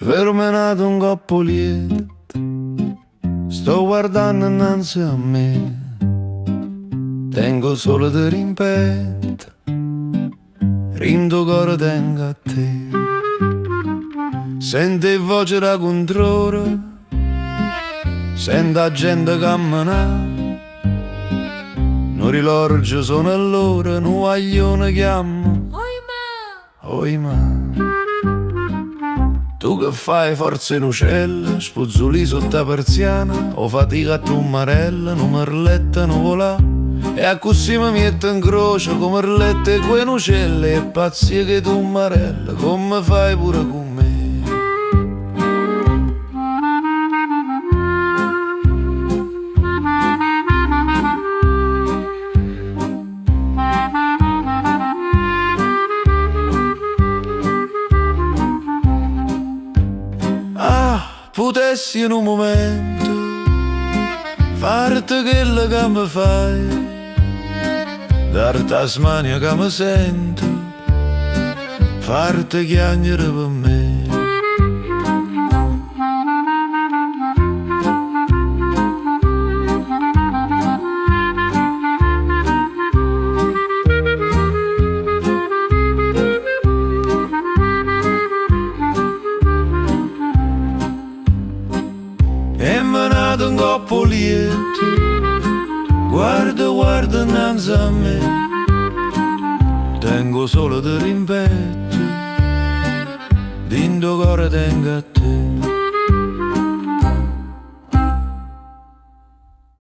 Ferminato un coppo lieto, sto guardando innanzi a me, tengo solo di rimpetto, rindo cuore tengo a te. Senti voce da controllo, sento gente camminare, non rilorgio sono all'ora, un guaglione chiama, oimà. Tu che fai forza in uccello, spuzzoli sotto la persiana, o fatica a tu marella, non merletta non volà. E così mi metto in croce come merlette e quei uccelli, e pazzia che tu marella, come fai pure con me. Potessi in un momento farti quello che mi fai, dar Tasmania che mi sento, farti chiagnere per me. E me nato un coppo lieto, guarda, guarda innanzi a me, tengo solo di rimpetto, dentro cuore tengo a te.